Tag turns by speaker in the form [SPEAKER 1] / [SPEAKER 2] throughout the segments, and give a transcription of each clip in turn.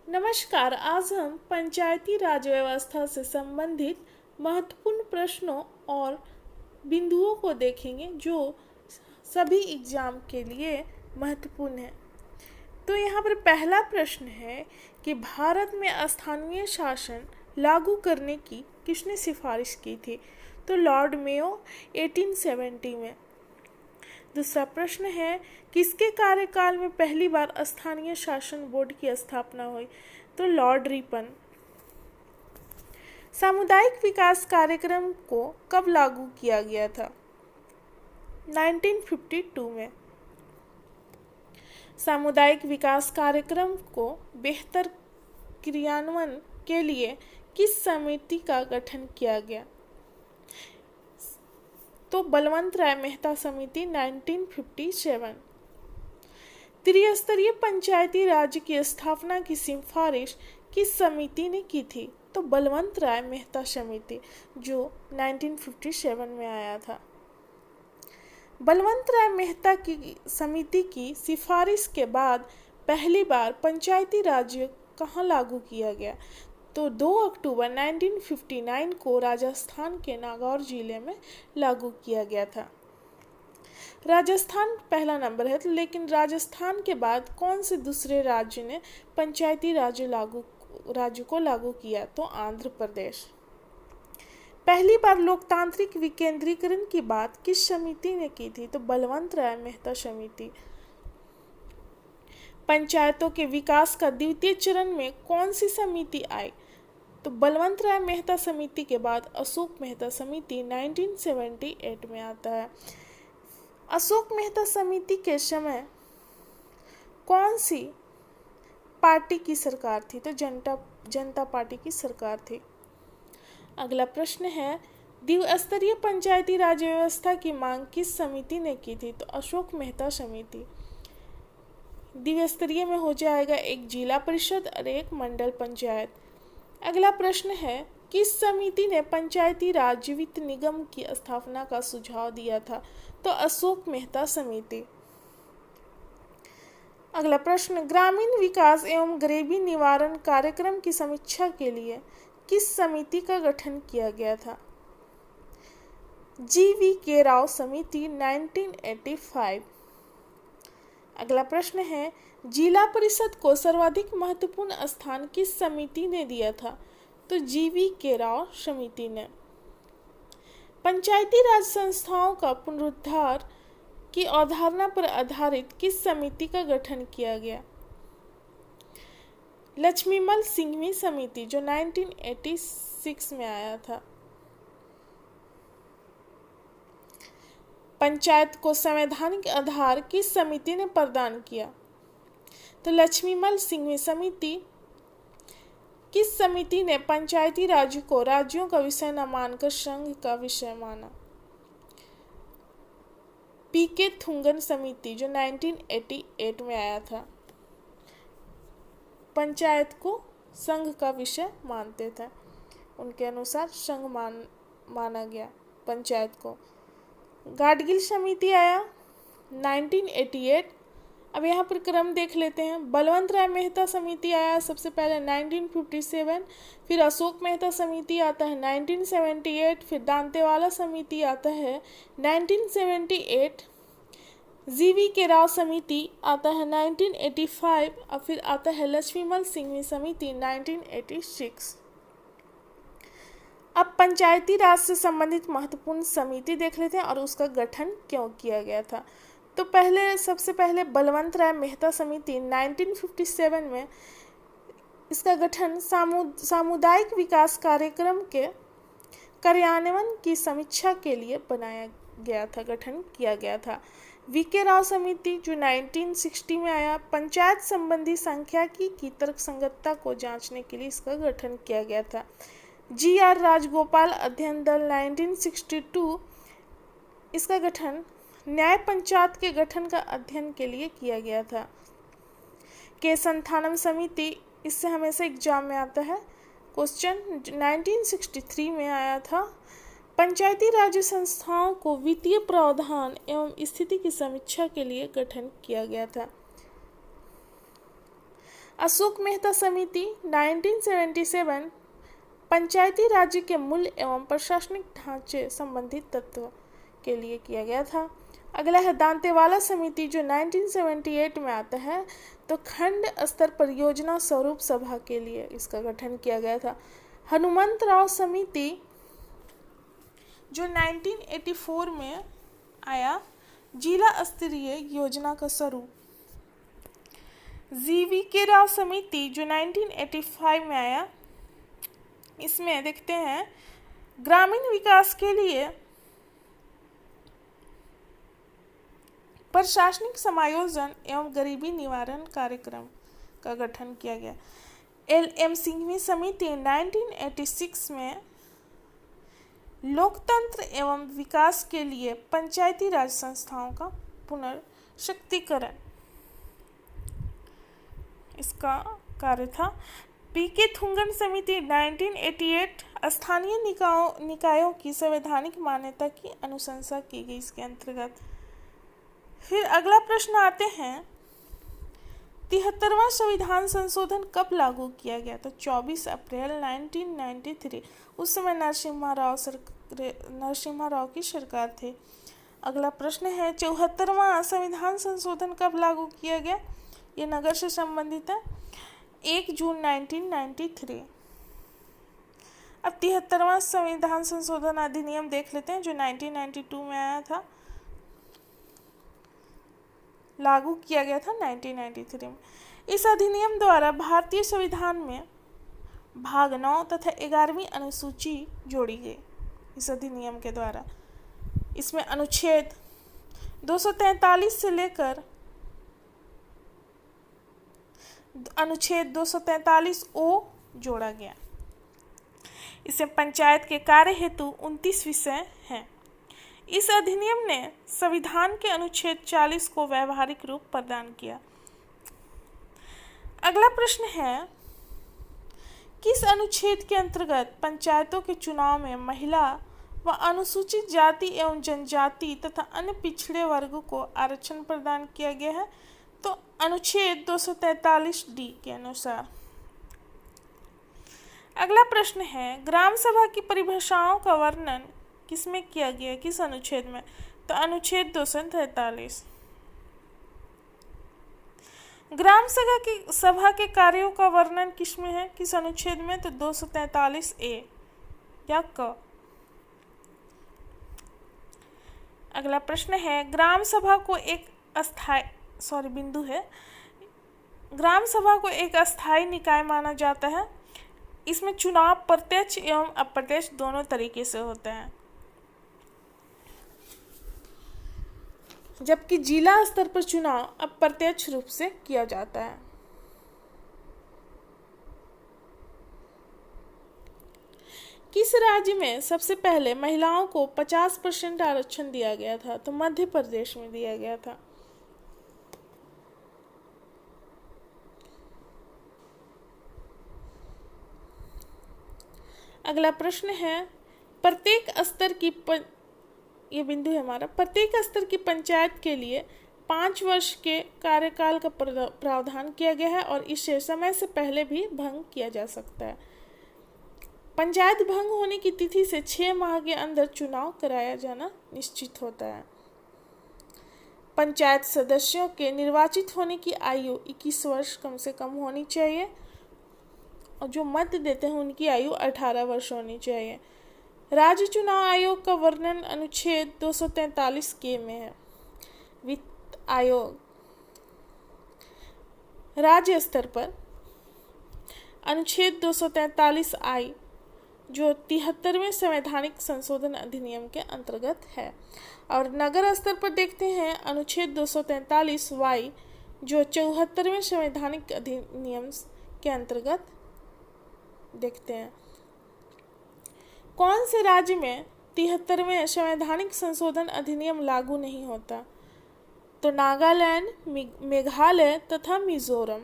[SPEAKER 1] नमस्कार। आज हम पंचायती राज व्यवस्था से संबंधित महत्वपूर्ण प्रश्नों और बिंदुओं को देखेंगे जो सभी एग्जाम के लिए महत्वपूर्ण है। तो यहाँ पर पहला प्रश्न है कि भारत में स्थानीय शासन लागू करने की किसने सिफारिश की थी? तो लॉर्ड मेयो 1870 में। दूसरा प्रश्न है किसके कार्यकाल में पहली बार स्थानीय शासन बोर्ड की स्थापना हुई? तो लॉर्ड रिपन। सामुदायिक विकास कार्यक्रम को कब लागू किया गया था? 1952 में। सामुदायिक विकास कार्यक्रम को बेहतर क्रियान्वयन के लिए किस समिति का गठन किया गया? तो बलवंत राय मेहता समिति 1957। त्रिस्तरीय पंचायती राज की स्थापना की सिफारिश किस समिति ने की थी? तो बलवंत राय मेहता समिति, जो 1957 में आया था। बलवंत राय मेहता की समिति की सिफारिश के बाद पहली बार पंचायती राज कहाँ लागू किया गया? तो 2 अक्टूबर 1959 को राजस्थान के नागौर जिले में लागू किया गया था। राजस्थान पहला नंबर है, लेकिन राजस्थान के बाद कौन से दूसरे राज्य ने पंचायती राज्य को लागू किया? तो आंध्र प्रदेश। पहली बार लोकतांत्रिक विकेंद्रीकरण की बात किस समिति ने की थी? तो बलवंत राय मेहता समिति। पंचायतों के विकास का द्वितीय चरण में कौन सी समिति आई? तो बलवंत राय मेहता समिति के बाद अशोक मेहता समिति 1978 में आता है। अशोक मेहता समिति के समय कौन सी पार्टी की सरकार थी? तो जनता पार्टी की सरकार थी। अगला प्रश्न है द्विस्तरीय पंचायती राज व्यवस्था की मांग किस समिति ने की थी? तो अशोक मेहता समिति। द्विस्तरीय में हो जाएगा एक जिला परिषद और एक मंडल पंचायत। अगला प्रश्न है किस समिति ने पंचायती राज वित्त निगम की स्थापना का सुझाव दिया था? तो अशोक मेहता समिति। अगला प्रश्न ग्रामीण विकास एवं गरीबी निवारण कार्यक्रम की समीक्षा के लिए किस समिति का गठन किया गया था? GV राव समिति 1985। अगला प्रश्न है जिला परिषद को सर्वाधिक महत्वपूर्ण स्थान किस समिति ने दिया था? तो GV राव समिति ने। पंचायती राज संस्थाओं का पुनरुद्धार की अवधारणा पर आधारित किस समिति का गठन किया गया? लक्ष्मीमल सिंघवी समिति, जो 1986 में आया था। पंचायत को संवैधानिक आधार किस समिति ने प्रदान किया? तो लक्ष्मीमल सिंघवी समिति। किस समिति ने पंचायती राज को राज्यों का विषय न मानकर संघ का विषय माना? PK थुंगन समिति, जो 1988 में आया था। पंचायत को संघ का विषय मानते थे, उनके अनुसार संघ माना गया पंचायत को। गाडगिल समिति आया 1988। अब यहाँ पर क्रम देख लेते हैं। बलवंत राय मेहता समिति आया सबसे पहले 1957, फिर अशोक मेहता समिति आता है 1978, फिर दांतेवाला समिति आता है 1978, GV राव समिति आता है 1985 और फिर आता है लक्ष्मीमल सिंघवी समिति 1986। अब पंचायती राज से संबंधित महत्वपूर्ण समिति देख लेते हैं और उसका गठन क्यों किया गया था। तो सबसे पहले बलवंत राय मेहता समिति 1957 में इसका गठन सामुदायिक विकास कार्यक्रम के कार्यान्वयन की समीक्षा के लिए बनाया गया था, गठन किया गया था। VK राव समिति, जो 1960 में आया, पंचायत संबंधी सांख्यिकी की तर्कसंगतता को जांचने के लिए इसका गठन किया गया था। GR राजगोपाल अध्ययन दल 1962, इसका गठन न्याय पंचायत के गठन का अध्ययन के लिए किया गया था। के संथानम समिति, इससे हमेशा एग्जाम में आता है क्वेश्चन, 1963 में आया था। पंचायती राज संस्थाओं को वित्तीय प्रावधान एवं स्थिति की समीक्षा के लिए गठन किया गया था। अशोक मेहता समिति 1977 पंचायती राज्य के मूल्य एवं प्रशासनिक ढांचे संबंधित तत्व के लिए किया गया था। अगला है दांतेवाला समिति जो 1978 में आता है, तो खंड स्तर परियोजना स्वरूप सभा के लिए इसका गठन किया गया था। हनुमंतराव समिति जो 1984 में आया, जिला स्तरीय योजना का स्वरूप। GVK राव समिति जो 1985 में आया, इसमें देखते हैं ग्रामीण विकास के लिए प्रशासनिक समायोजन एवं गरीबी निवारण कार्यक्रम का गठन किया गया। LM सिंघवी समिति 1986 में लोकतंत्र एवं विकास के लिए पंचायती राज संस्थाओं का पुनर्शक्तिकरण इसका कार्य था। PK थुंगन समिति 1988 स्थानीय निकायों की संवैधानिक मान्यता की अनुशंसा की गई इसके अंतर्गत। फिर अगला प्रश्न आते हैं 73वां संविधान संशोधन कब लागू किया गया? तो 24 अप्रैल 1993। उस समय नरसिम्हा राव की सरकार थे। अगला प्रश्न है 74वां संविधान संशोधन कब लागू किया गया? ये नगर से संबंधित है, 1 जून 1993। अब 73वां संविधान संशोधन अधिनियम देख लेते हैं जो 1992 में आया था, लागू किया गया था 1993 में। इस अधिनियम द्वारा भारतीय संविधान में भाग 9 तथा 11वीं अनुसूची जोड़ी गई। इस अधिनियम के द्वारा इसमें अनुच्छेद 243 से लेकर अनुच्छेद 243 ओ जोड़ा गया। इसमें पंचायत के कार्य हेतु 29 विषय हैं। इस अधिनियम ने संविधान के अनुच्छेद 40 को व्यावहारिक रूप प्रदान किया। अगला प्रश्न है किस अनुच्छेद के अंतर्गत पंचायतों के चुनाव में महिला व अनुसूचित जाति एवं जनजाति तथा अन्य पिछड़े वर्ग को आरक्षण प्रदान किया गया है? तो अनुच्छेद 243D के अनुसार। अगला प्रश्न है ग्राम सभा की परिभाषाओं का वर्णन किसमें किया गया है, किस अनुच्छेद में? तो अनुच्छेद 243। ग्राम सभा के कार्यों का वर्णन किसमें है, किस अनुच्छेद में? तो 243A या क। अगला प्रश्न है ग्राम सभा को एक ग्राम सभा को एक अस्थायी निकाय माना जाता है। इसमें चुनाव प्रत्यक्ष एवं अप्रत्यक्ष दोनों तरीके से होते हैं, जबकि जिला स्तर पर चुनाव अप्रत्यक्ष रूप से किया जाता है। किस राज्य में सबसे पहले महिलाओं को 50% आरक्षण दिया गया था? तो मध्य प्रदेश में दिया गया था। अगला प्रश्न है प्रत्येक स्तर की ये बिंदु है हमारा, प्रत्येक स्तर की पंचायत के लिए 5 वर्ष के कार्यकाल का प्रावधान किया गया है और इसे समय से पहले भी भंग किया जा सकता है। पंचायत भंग होने की तिथि से 6 माह के अंदर चुनाव कराया जाना निश्चित होता है। पंचायत सदस्यों के निर्वाचित होने की आयु 21 वर्ष कम से कम होनी चाहिए और जो मत देते हैं उनकी आयु 18 वर्ष होनी चाहिए। राज्य चुनाव आयोग का वर्णन अनुच्छेद 243K में है। वित्त आयोग राज्य स्तर पर अनुच्छेद 243I जो 73वें संवैधानिक संशोधन अधिनियम के अंतर्गत है, और नगर स्तर पर देखते हैं अनुच्छेद 243Y जो 74वें संवैधानिक अधिनियम के अंतर्गत देखते हैं। कौन से राज्य में 73वें संवैधानिक संशोधन अधिनियम लागू नहीं होता? तो नागालैंड, मेघालय तथा मिजोरम।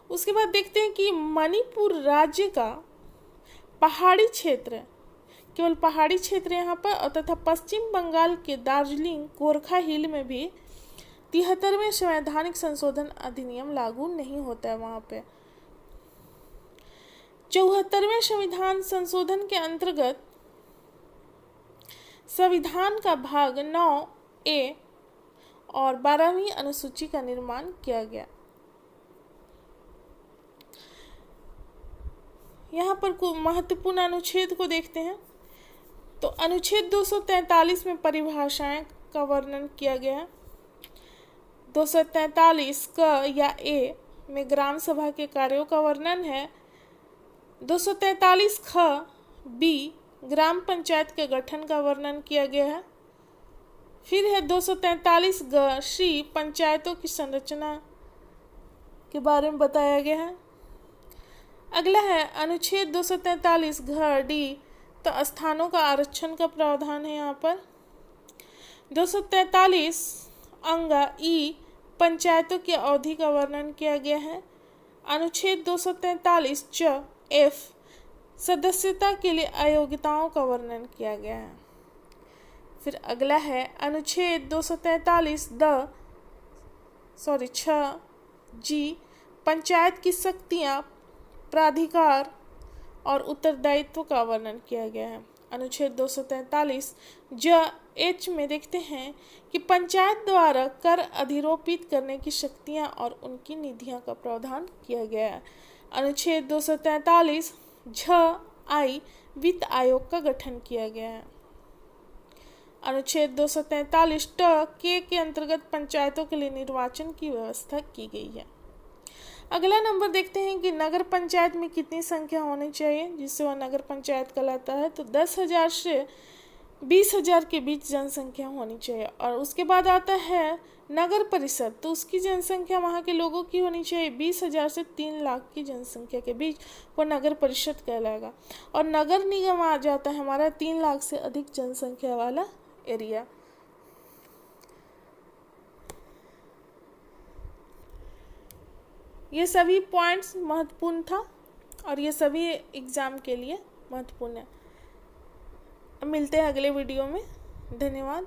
[SPEAKER 1] उसके बाद देखते हैं कि मणिपुर राज्य का पहाड़ी क्षेत्र, केवल पहाड़ी क्षेत्र यहाँ पर, और तथा पश्चिम बंगाल के दार्जिलिंग गोरखा हिल में भी 73वें संवैधानिक संशोधन अधिनियम लागू नहीं होता है वहाँ पे। 74वें संविधान संशोधन के अंतर्गत संविधान का भाग 9A और 12वीं अनुसूची का निर्माण किया गया। यहाँ पर कुछ महत्वपूर्ण अनुच्छेद को देखते हैं। तो अनुच्छेद 243 में परिभाषाएं का वर्णन किया गया है। 243 क या ए में ग्राम सभा के कार्यों का वर्णन है। 243 ख बी ग्राम पंचायत के गठन का वर्णन किया गया है। फिर है 243 ग शी पंचायतों की संरचना के बारे में बताया गया है। अगला है अनुच्छेद 243 घ डी, तो स्थानों का आरक्षण का प्रावधान है यहाँ पर। 243 अंगा ई पंचायतों की अवधि का वर्णन किया गया है। अनुच्छेद 243 च एफ सदस्यता के लिए अयोग्यताओं का वर्णन किया गया है। फिर अगला है अनुच्छेद 243 छ जी पंचायत की शक्तियाँ, प्राधिकार और उत्तरदायित्व का वर्णन किया गया है। अनुच्छेद 243 ज एच में देखते हैं कि पंचायत द्वारा कर अधिरोपित करने की शक्तियां और उनकी निधियां का प्रावधान किया गया है। अनुच्छेद 243 झ आई वित्त आयोग का गठन किया गया है। अनुच्छेद 243 ट के अंतर्गत पंचायतों के लिए निर्वाचन की व्यवस्था की गई है। अगला नंबर देखते हैं कि नगर पंचायत में कितनी संख्या होनी चाहिए जिससे वह नगर पंचायत कहलाता है। तो 10,000 से 20,000 के बीच जनसंख्या होनी चाहिए। और उसके बाद आता है नगर परिषद, तो उसकी जनसंख्या वहाँ के लोगों की होनी चाहिए 20,000 से 3 लाख की जनसंख्या के बीच, वो नगर परिषद कहलाएगा। और नगर निगम आ जाता है हमारा 3 लाख से अधिक जनसंख्या वाला एरिया। ये सभी पॉइंट्स महत्वपूर्ण था और ये सभी एग्ज़ाम के लिए महत्वपूर्ण है। अब मिलते हैं अगले वीडियो में। धन्यवाद।